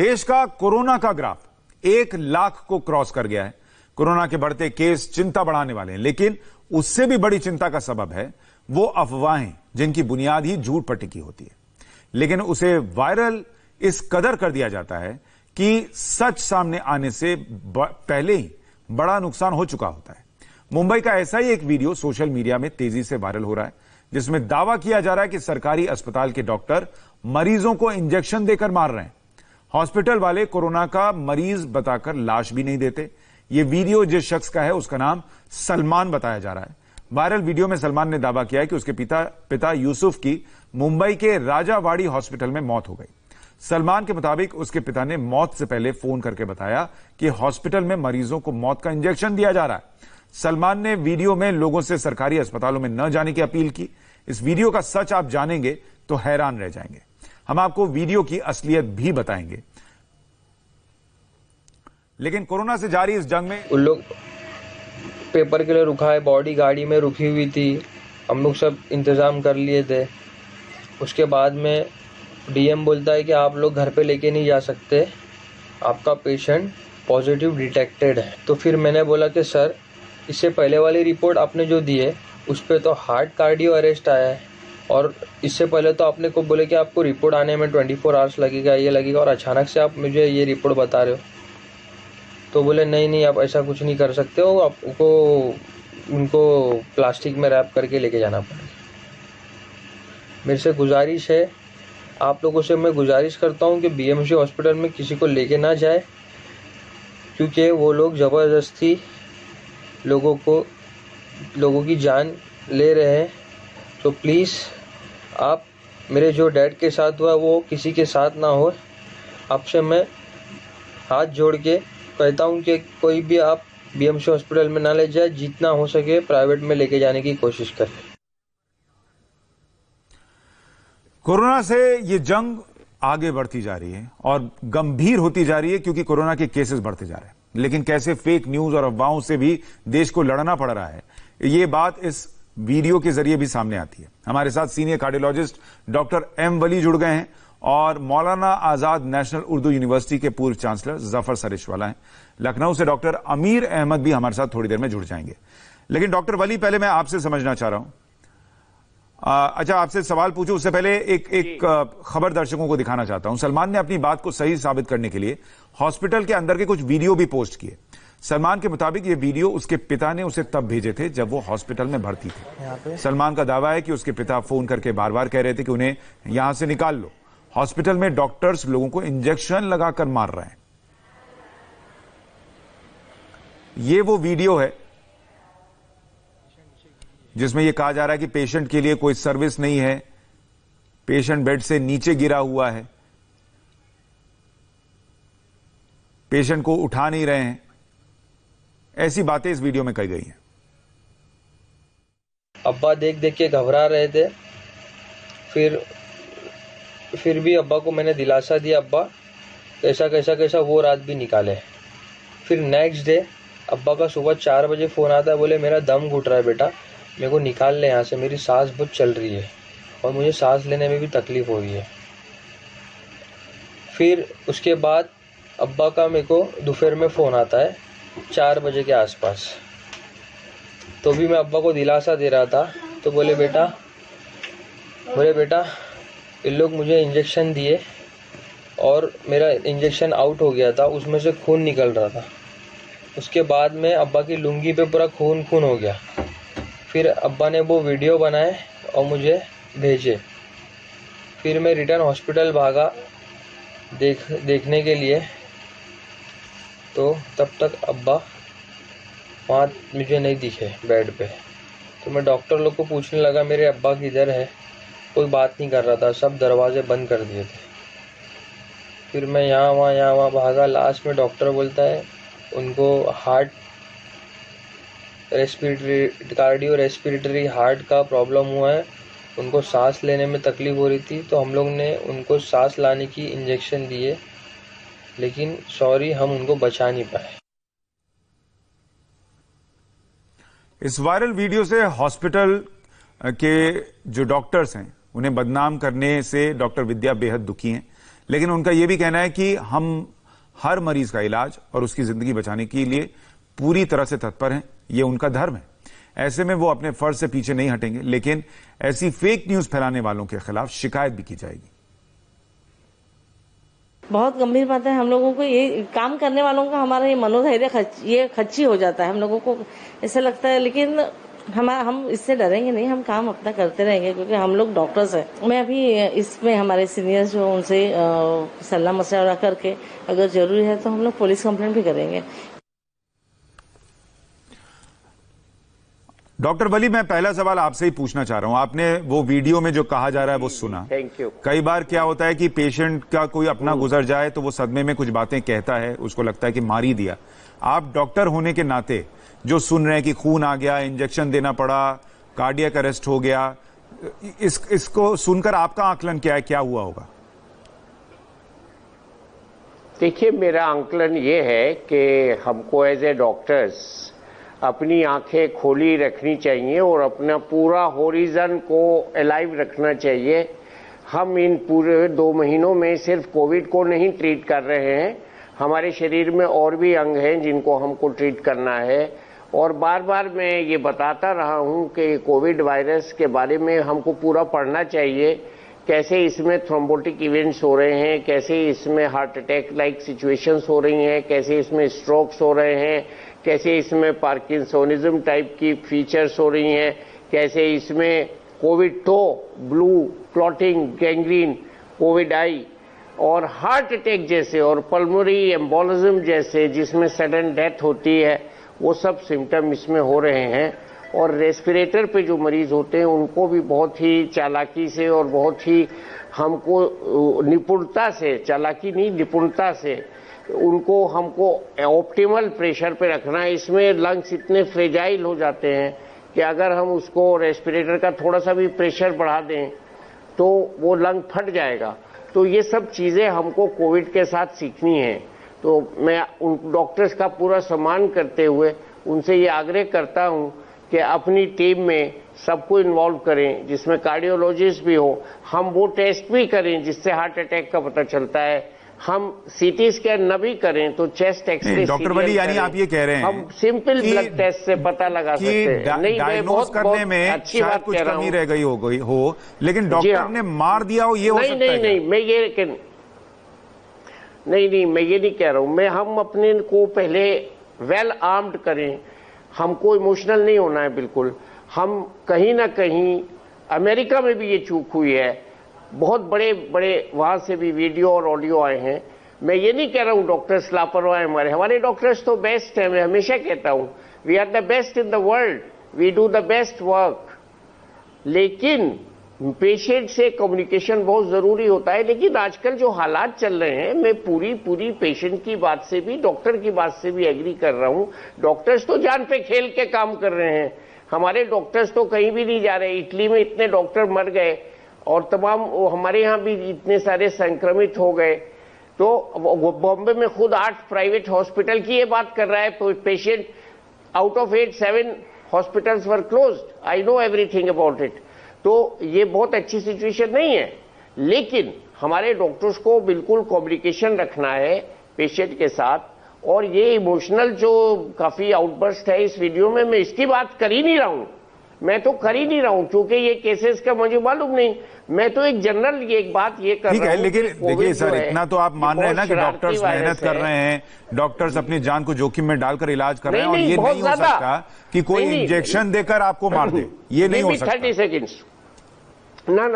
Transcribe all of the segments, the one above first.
देश का कोरोना का ग्राफ 1 लाख को क्रॉस कर गया है। कोरोना के बढ़ते केस चिंता बढ़ाने वाले हैं, लेकिन उससे भी बड़ी चिंता का सबब है वो अफवाहें जिनकी बुनियाद ही झूठ पर टिकी होती है, लेकिन उसे वायरल इस कदर कर दिया जाता है कि सच सामने आने से पहले ही बड़ा नुकसान हो चुका होता है। मुंबई का ऐसा ही एक वीडियो सोशल मीडिया में तेजी से वायरल हो रहा है, जिसमें दावा किया जा रहा है कि सरकारी अस्पताल के डॉक्टर मरीजों को इंजेक्शन देकर मार रहे हैं। हॉस्पिटल वाले कोरोना का मरीज बताकर लाश भी नहीं देते। ये वीडियो जिस शख्स का है उसका नाम सलमान बताया जा रहा है। वायरल वीडियो में सलमान ने दावा किया है कि उसके पिता यूसुफ की मुंबई के राजावाड़ी हॉस्पिटल में मौत हो गई। सलमान के मुताबिक उसके पिता ने मौत से पहले फोन करके बताया कि हॉस्पिटल में मरीजों को मौत का इंजेक्शन दिया जा रहा है। सलमान ने वीडियो में लोगों से सरकारी अस्पतालों में न जाने की अपील की। इस वीडियो का सच आप जानेंगे तो हैरान रह जाएंगे। हम आपको वीडियो की असलियत भी बताएंगे। लेकिन कोरोना से जारी इस जंग में उन लोग पेपर के लिए रुका है, बॉडी गाड़ी में रुकी हुई थी, हम लोग सब इंतज़ाम कर लिए थे। उसके बाद में डीएम बोलता है कि आप लोग घर पे लेके नहीं जा सकते, आपका पेशेंट पॉजिटिव डिटेक्टेड है। तो फिर मैंने बोला कि सर, इससे पहले वाली रिपोर्ट आपने जो दी है उस पर तो हार्ट कार्डियो अरेस्ट आया है, और इससे पहले तो आपने को बोले कि आपको रिपोर्ट आने में 24 आवर्स लगेगा, ये लगेगा, और अचानक से आप मुझे ये रिपोर्ट बता रहे हो। तो बोले नहीं आप ऐसा कुछ नहीं कर सकते हो, आपको उनको प्लास्टिक में रैप करके लेके जाना पड़ेगा। मेरे से गुजारिश है, आप लोगों से मैं गुजारिश करता हूँ कि बीएमसी हॉस्पिटल में किसी को लेके ना जाए, क्योंकि वो लोग ज़बरदस्ती लोगों की जान ले रहे हैं। तो प्लीज़ आप मेरे जो डैड के साथ हुआ वो किसी के साथ ना हो। आपसे मैं हाथ जोड़ के कहता हूँ कि कोई भी आप बीएमसी हॉस्पिटल में ना ले जाए, जितना हो सके प्राइवेट में लेके जाने की कोशिश करें। कोरोना से ये जंग आगे बढ़ती जा रही है और गंभीर होती जा रही है, क्योंकि कोरोना के केसेस बढ़ते जा रहे हैं। लेकिन कैसे फेक न्यूज और अफवाहों से भी देश को लड़ना पड़ रहा है, ये बात इस वीडियो के जरिए भी सामने आती है। हमारे साथ सीनियर कार्डियोलॉजिस्ट डॉक्टर एम वली जुड़ गए हैं और मौलाना आजाद नेशनल उर्दू यूनिवर्सिटी के पूर्व चांसलर जफर सरिशवाला हैं। लखनऊ से डॉक्टर अमीर अहमद भी हमारे साथ थोड़ी देर में जुड़ जाएंगे। लेकिन डॉक्टर वली, पहले मैं आपसे समझना चाह रहा हूं, अच्छा आपसे सवाल पूछूं उससे पहले एक खबर दर्शकों को दिखाना चाहता हूं। सलमान ने अपनी बात को सही साबित करने के लिए हॉस्पिटल के अंदर के कुछ वीडियो भी पोस्ट किए। सलमान के मुताबिक ये वीडियो उसके पिता ने उसे तब भेजे थे जब वो हॉस्पिटल में भर्ती थे। सलमान का दावा है कि उसके पिता फोन करके बार बार कह रहे थे कि उन्हें यहां से निकाल लो। हॉस्पिटल में डॉक्टर्स लोगों को इंजेक्शन लगाकर मार रहे हैं। ये वो वीडियो है जिसमें यह कहा जा रहा है कि पेशेंट के लिए कोई सर्विस नहीं है, पेशेंट बेड से नीचे गिरा हुआ है, पेशेंट को उठा नहीं रहे हैं। ऐसी बातें इस वीडियो में कही गई हैं। अब्बा देख देख के घबरा रहे थे। फिर भी अब्बा को मैंने दिलासा दिया, अब्बा कैसा वो रात भी निकाले। फिर नेक्स्ट डे अब्बा का सुबह 4 बजे फ़ोन आता है, बोले मेरा दम घुट रहा है बेटा, मेरे को निकाल ले यहाँ से, मेरी सांस बहुत चल रही है और मुझे सांस लेने में भी तकलीफ़ हो रही है। फिर उसके बाद अब्बा का मेरे को दोपहर में फ़ोन आता है 4 बजे के आसपास। तो भी मैं अब्बा को दिलासा दे रहा था, तो बोले बेटा इन लोग मुझे इंजेक्शन दिए और मेरा इंजेक्शन आउट हो गया था, उसमें से खून निकल रहा था। उसके बाद में अब्बा की लुंगी पे पूरा खून हो गया। फिर अब्बा ने वो वीडियो बनाए और मुझे भेजे। फिर मैं रिटर्न हॉस्पिटल भागा देखने के लिए, तो तब तक अब्बा वहाँ मुझे नहीं दिखे बेड पे। तो मैं डॉक्टर लोग को पूछने लगा मेरे अब्बा किधर है, कोई बात नहीं कर रहा था, सब दरवाजे बंद कर दिए थे। फिर मैं यहाँ वहाँ भागा। लास्ट में डॉक्टर बोलता है उनको कार्डियो रेस्पिरेटरी हार्ट का प्रॉब्लम हुआ है, उनको सांस लेने में तकलीफ हो रही थी। तो हम लोग ने उनको सांस लाने की इंजेक्शन दिए, लेकिन सॉरी हम उनको बचा नहीं पाए। इस वायरल वीडियो से हॉस्पिटल के जो डॉक्टर्स हैं उन्हें बदनाम करने से डॉक्टर विद्या बेहद दुखी हैं। लेकिन उनका यह भी कहना है कि हम हर मरीज का इलाज और उसकी जिंदगी बचाने के लिए पूरी तरह से तत्पर हैं। ये उनका धर्म है। ऐसे में वो अपने फर्ज से पीछे नहीं हटेंगे, लेकिन ऐसी फेक न्यूज फैलाने वालों के खिलाफ शिकायत भी की जाएगी। बहुत गंभीर बात है। हम लोगों को ये काम करने वालों का हमारा ये मनोधैर्य ये खच्ची हो जाता है। हम लोगों को ऐसा लगता है, लेकिन हम इससे डरेंगे नहीं, हम काम अपना करते रहेंगे क्योंकि हम लोग डॉक्टर्स हैं। मैं अभी इसमें हमारे सीनियर्स जो उनसे सलाह मशवरा करके अगर जरूरी है तो हम लोग पुलिस कंप्लेंट भी करेंगे। डॉक्टर वली, मैं पहला सवाल आपसे ही पूछना चाह रहा हूं। आपने वो वीडियो में जो कहा जा रहा है वो सुना। Thank you. कई बार क्या होता है कि पेशेंट का कोई अपना गुजर जाए तो वो सदमे में कुछ बातें कहता है, उसको लगता है कि मार ही दिया। आप डॉक्टर होने के नाते जो सुन रहे हैं कि खून आ गया, इंजेक्शन देना पड़ा, कार्डियक अरेस्ट हो गया, इसको सुनकर आपका आकलन क्या है, क्या हुआ होगा? देखिए, मेरा आकलन ये है कि हमको एज ए डॉक्टर्स अपनी आंखें खोली रखनी चाहिए और अपना पूरा होरिजन को अलाइव रखना चाहिए। हम इन पूरे 2 महीनों में सिर्फ कोविड को नहीं ट्रीट कर रहे हैं, हमारे शरीर में और भी अंग हैं जिनको हमको ट्रीट करना है। और बार बार मैं ये बताता रहा हूं कि कोविड वायरस के बारे में हमको पूरा पढ़ना चाहिए, कैसे इसमें थ्रोम्बोटिक इवेंट्स हो रहे हैं, कैसे इसमें हार्ट अटैक लाइक सिचुएशंस हो रही हैं, कैसे इसमें स्ट्रोक्स हो रहे हैं, कैसे इसमें पार्किंसोनिज्म टाइप की फीचर्स हो रही हैं, कैसे इसमें Covid blood clotting, gangrene, Covid eye और हार्ट अटैक जैसे और पल्मोनरी एम्बोलिज्म जैसे जिसमें सडन डेथ होती है, वो सब सिम्टम इसमें हो रहे हैं। और रेस्पिरेटर पे जो मरीज होते हैं उनको भी बहुत ही चालाकी से और बहुत ही हमको निपुणता से, चालाकी नहीं निपुणता से उनको हमको ऑप्टिमल प्रेशर पे रखना है। इसमें लंग्स इतने फ्रेजाइल हो जाते हैं कि अगर हम उसको रेस्पिरेटर का थोड़ा सा भी प्रेशर बढ़ा दें तो वो लंग फट जाएगा। तो ये सब चीजें हमको कोविड के साथ सीखनी है। तो मैं उन डॉक्टर्स का पूरा सम्मान करते हुए उनसे ये आग्रह करता हूं कि अपनी टीम में सबको इन्वॉल्व करें, जिसमें कार्डियोलॉजिस्ट भी हो, हम वो टेस्ट भी करें जिससे हार्ट अटैक का पता चलता है, हम सीटी स्कैन न भी करें तो चेस्ट एक्सरे। डॉक्टर वली, यानी आप ये कह रहे हैं हम सिंपल ब्लड टेस्ट से पता लगा सकते हैं। नहीं, डायग्नोज करने में शायद कुछ कमी रह गई हो, लेकिन डॉक्टर ने मार दिया हो, ये हो सकता है? नहीं, मैं ये नहीं कह रहा हूं। हम अपने को पहले वेल आर्म्ड करें, हमको इमोशनल नहीं होना है बिल्कुल। हम कहीं ना कहीं अमेरिका में भी ये चूक हुई है, बहुत बड़े बड़े वहां से भी वीडियो और ऑडियो आए हैं। मैं ये नहीं कह रहा हूं डॉक्टर्स लापरवाह हैं, हमारे डॉक्टर्स तो बेस्ट हैं। मैं हमेशा कहता हूं we are the best in the world, we do the best work. लेकिन पेशेंट से कम्युनिकेशन बहुत जरूरी होता है। लेकिन आजकल जो हालात चल रहे हैं, मैं पूरी पेशेंट की बात से भी, डॉक्टर की बात से भी एग्री कर रहा हूं। डॉक्टर्स तो जान पे खेल के काम कर रहे हैं, हमारे डॉक्टर्स तो कहीं भी नहीं जा रहे। इटली में इतने डॉक्टर मर गए और तमाम हमारे यहाँ भी इतने सारे संक्रमित हो गए। तो बॉम्बे में खुद 8 प्राइवेट हॉस्पिटल की ये बात कर रहा है patient, out of 8 7 hospitals were closed. I know everything about it. तो ये बहुत अच्छी सिचुएशन नहीं है, लेकिन हमारे डॉक्टर्स को बिल्कुल कम्युनिकेशन रखना है पेशेंट के साथ। और ये इमोशनल जो काफी आउटबर्स्ट है इस वीडियो में, मैं इसकी बात कर ही नहीं रहा हूं, क्योंकि ये केसेस का मुझे मालूम नहीं। मैं तो एक जनरल ये एक बात ये कर रहा हूं। ठीक है, लेकिन देखिए सर, इतना तो आप मान रहे हैं ना कि डॉक्टर्स मेहनत कर रहे हैं, डॉक्टर्स अपनी जान को जोखिम में डालकर इलाज कर रहे हैं, और ये नहीं हो सकता कि कोई इंजेक्शन देकर आपको मार दे। ये नहीं हो सकता। 30 सेकेंड्स ना,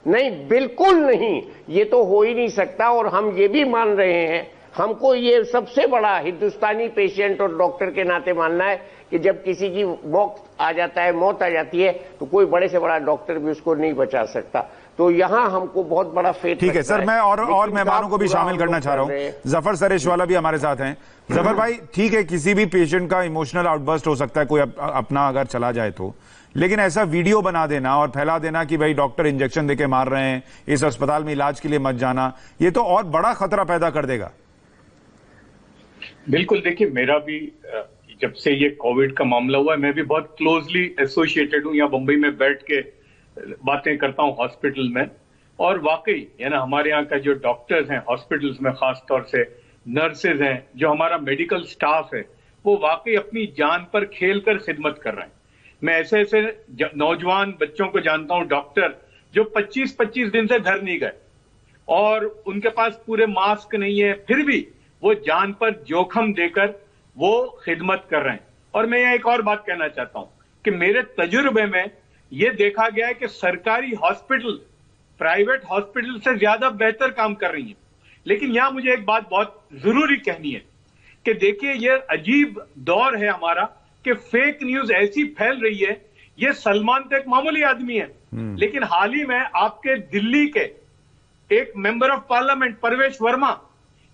नहीं, बिल्कुल नहीं, ये तो हो ही नहीं सकता। और हम ये भी मान रहे हैं, हमको ये सबसे बड़ा हिंदुस्तानी पेशेंट और डॉक्टर के नाते मानना है कि जब किसी की मौत आ जाती है तो कोई बड़े से बड़ा डॉक्टर भी उसको नहीं बचा सकता। तो यहाँ हमको बहुत बड़ा फेथ। ठीक है सर, मैं और मेहमानों को भी शामिल करना चाह रहा हूँ। जफर सरेशवाला भी हमारे साथ हैं। जफर भाई, ठीक है, किसी भी पेशेंट का इमोशनल आउटबर्स्ट हो सकता है, कोई अपना अगर चला जाए तो, लेकिन ऐसा वीडियो बना देना और फैला देना कि भाई डॉक्टर इंजेक्शन देके मार रहे हैं, इस अस्पताल में इलाज के लिए मत जाना, ये तो और बड़ा खतरा पैदा कर देगा। बिल्कुल, देखिए, मेरा भी जब से ये कोविड का मामला हुआ है, मैं भी बहुत क्लोजली एसोसिएटेड हूं। यहाँ बम्बई में बैठ के बातें करता हूं हॉस्पिटल में, और वाकई हमारे यहाँ का जो डॉक्टर्स हैं हॉस्पिटल्स में, खास तौर से नर्सेज हैं, जो हमारा मेडिकल स्टाफ है, वो वाकई अपनी जान पर खेलकर खिदमत कर रहे हैं। मैं ऐसे ऐसे नौजवान बच्चों को जानता हूं डॉक्टर जो 25-25 दिन से घर नहीं गए और उनके पास पूरे मास्क नहीं है, फिर भी वो जान पर जोखिम देकर वो खिदमत कर रहे हैं। और मैं यहाँ एक और बात कहना चाहता हूं कि मेरे तजुर्बे में ये देखा गया है कि सरकारी हॉस्पिटल प्राइवेट हॉस्पिटल से ज्यादा बेहतर काम कर रही है। लेकिन यहां मुझे एक बात बहुत जरूरी कहनी है कि देखिए, ये अजीब दौर है हमारा कि फेक न्यूज ऐसी फैल रही है। ये सलमान तो एक मामूली आदमी है, लेकिन हाल ही में आपके दिल्ली के एक मेंबर ऑफ पार्लियामेंट परवेश वर्मा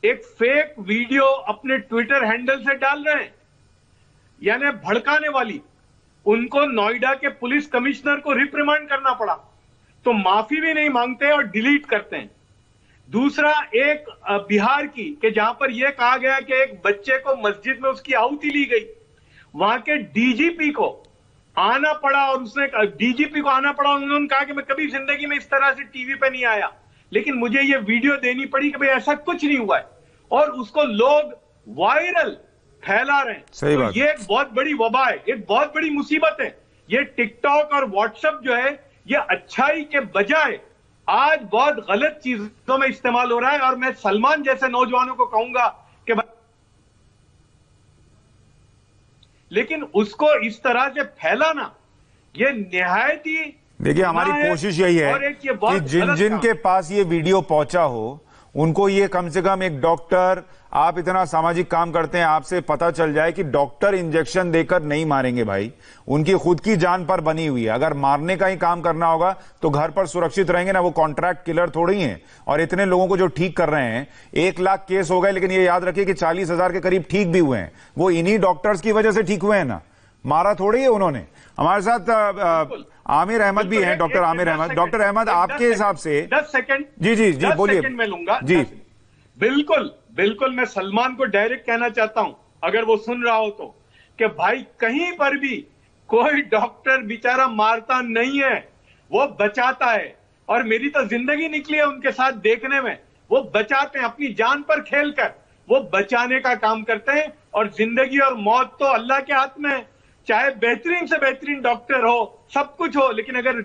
एक फेक वीडियो अपने ट्विटर हैंडल से डाल रहे हैं, यानी भड़काने वाली। उनको नोएडा के पुलिस कमिश्नर को रिप्रिमांड करना पड़ा, तो माफी भी नहीं मांगते और डिलीट करते हैं। दूसरा, एक बिहार की कि जहां पर यह कहा गया कि एक बच्चे को मस्जिद में उसकी आहुति ली गई, वहां के डीजीपी को आना पड़ा और उन्होंने कहा कि मैं कभी जिंदगी में इस तरह से टीवी पे नहीं आया, लेकिन मुझे ये वीडियो देनी पड़ी कि भाई ऐसा कुछ नहीं हुआ है, और उसको लोग वायरल फैला रहे हैं। सही तो बात। ये एक बहुत बड़ी वबा है, एक बहुत बड़ी मुसीबत है। ये टिकटॉक और व्हाट्सएप जो है, ये अच्छाई के बजाय आज बहुत गलत चीजों में इस्तेमाल हो रहा है। और मैं सलमान जैसे नौजवानों को कहूंगा कि लेकिन उसको इस तरह से फैलाना, ये निहायत ही, देखिए, हमारी कोशिश यही है कि जिन जिन के पास ये वीडियो पहुंचा हो उनको ये कम से कम एक डॉक्टर, आप इतना सामाजिक काम करते हैं, आपसे पता चल जाए कि डॉक्टर इंजेक्शन देकर नहीं मारेंगे भाई, उनकी खुद की जान पर बनी हुई है। अगर मारने का ही काम करना होगा तो घर पर सुरक्षित रहेंगे ना, वो कॉन्ट्रैक्ट किलर थोड़ी हैं। और इतने लोगों को जो ठीक कर रहे हैं, 1 लाख केस हो गए, लेकिन ये याद रखिए कि 40,000 के करीब ठीक भी हुए हैं। वो इन्हीं डॉक्टर्स की वजह से ठीक हुए हैं ना, मारा थोड़ी है उन्होंने। हमारे साथ आमिर अहमद भी हैं, डॉक्टर आमिर अहमद। डॉक्टर अहमद, आपके हिसाब से 10 सेकंड, जी बोलिए। मैं लूंगा जी। बिल्कुल मैं सलमान को डायरेक्ट कहना चाहता हूं, अगर वो सुन रहा हो तो, कि भाई कहीं पर भी कोई डॉक्टर बेचारा मारता नहीं है, वो बचाता है। और मेरी तो जिंदगी निकली है उनके साथ देखने में। वो बचाते हैं, अपनी जान पर खेलकर वो बचाने का काम करते हैं। और जिंदगी और मौत तो अल्लाह के हाथ में है, चाहे बेहतरीन से बेहतरीन डॉक्टर हो, सब कुछ हो, लेकिन अगर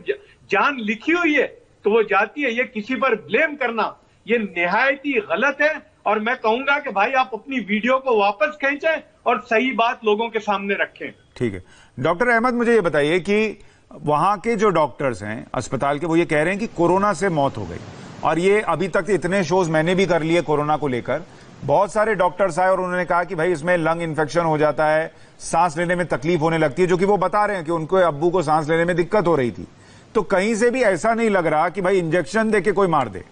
जान लिखी हुई है तो वो जाती है। ये किसी पर ब्लेम करना, ये निहायत ही गलत है। और मैं कहूंगा कि भाई आप अपनी वीडियो को वापस खींचें और सही बात लोगों के सामने रखें। ठीक है। डॉक्टर अहमद, मुझे ये बताइए कि वहां के जो डॉक्टर्स हैं अस्पताल के, वो ये कह रहे हैं कि कोरोना से मौत हो गई। और ये अभी तक इतने शोज मैंने भी कर लिए कोरोना को लेकर, बहुत सारे डॉक्टर्स आए और उन्होंने कहा कि भाई इसमें लंग इन्फेक्शन हो जाता है, सांस लेने में तकलीफ होने लगती है, जो कि वो बता रहे हैं कि उनको अब्बू को सांस लेने में दिक्कत हो रही थी। तो कहीं से भी ऐसा नहीं लग रहा कि भाई इंजेक्शन देके कोई मार दे।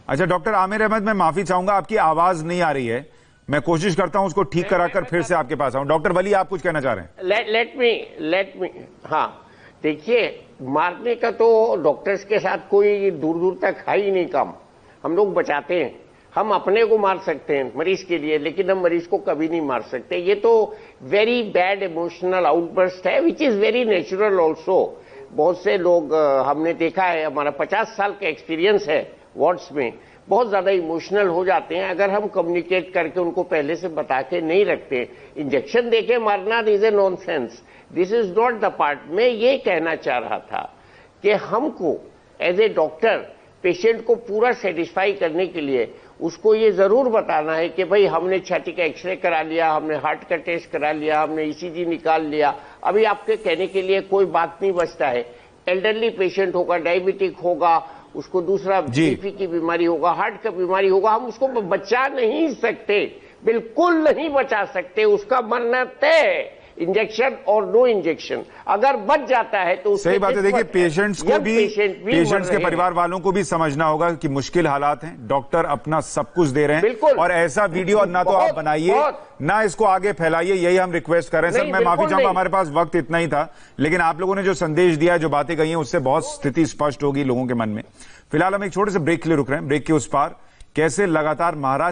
अच्छा डॉक्टर आमिर अहमद, मैं माफी चाहूंगा, आपकी आवाज नहीं आ रही है। मैं कोशिश करता हूं उसको ठीक कराकर फिर से आपके पास आऊं। डॉक्टर वली, आप कुछ कहना चाह रहे हैं? लेट मी हाँ, देखिए, मारने का तो डॉक्टर्स के साथ कोई दूर दूर तक है ही नहीं काम। हम लोग बचाते हैं, हम अपने को मार सकते हैं मरीज के लिए, लेकिन हम मरीज को कभी नहीं मार सकते। ये तो वेरी बैड इमोशनल आउटबर्स्ट है, which is very natural also. बहुत से लोग हमने देखा है, हमारा 50 साल का एक्सपीरियंस है वार्ड्स में, बहुत ज्यादा इमोशनल हो जाते हैं अगर हम कम्युनिकेट करके उनको पहले से बता के नहीं रखते। इंजेक्शन देके मारना is a nonsense, this is not the part. मैं ये कहना चाह रहा था कि हमको एज ए डॉक्टर पेशेंट को पूरा सेटिस्फाई करने के लिए उसको ये जरूर बताना है कि भाई हमने छाती का एक्सरे करा लिया, हमने हार्ट का टेस्ट करा लिया, हमने ईसीजी निकाल लिया। अभी आपके कहने के लिए कोई बात नहीं बचता है। एल्डरली पेशेंट होगा, डायबिटिक होगा, उसको दूसरा बीपी की बीमारी होगा, हार्ट का बीमारी होगा, हम उसको बचा नहीं सकते, बिल्कुल नहीं बचा सकते। उसका मरना तय है, इंजेक्शन और नो इंजेक्शन। अगर बच जाता है तो सही बात है। देखिए, पेशेंट्स को भी, पेशेंट्स के परिवार वालों को भी समझना होगा कि मुश्किल हालात हैं, डॉक्टर अपना सब कुछ दे रहे हैं। और ऐसा वीडियो ना तो आप बनाइए, ना इसको आगे फैलाइए, यही हम रिक्वेस्ट कर रहे हैं। सर, मैं माफी चाहूंगा, हमारे पास वक्त इतना ही था, लेकिन आप लोगों ने जो संदेश दिया, जो बातें कही हैं, उससे बहुत स्थिति स्पष्ट होगी लोगों के मन में। फिलहाल हम एक छोटे से ब्रेक के लिए रुक रहे हैं। ब्रेक के उस पार कैसे लगातार महाराष्ट्र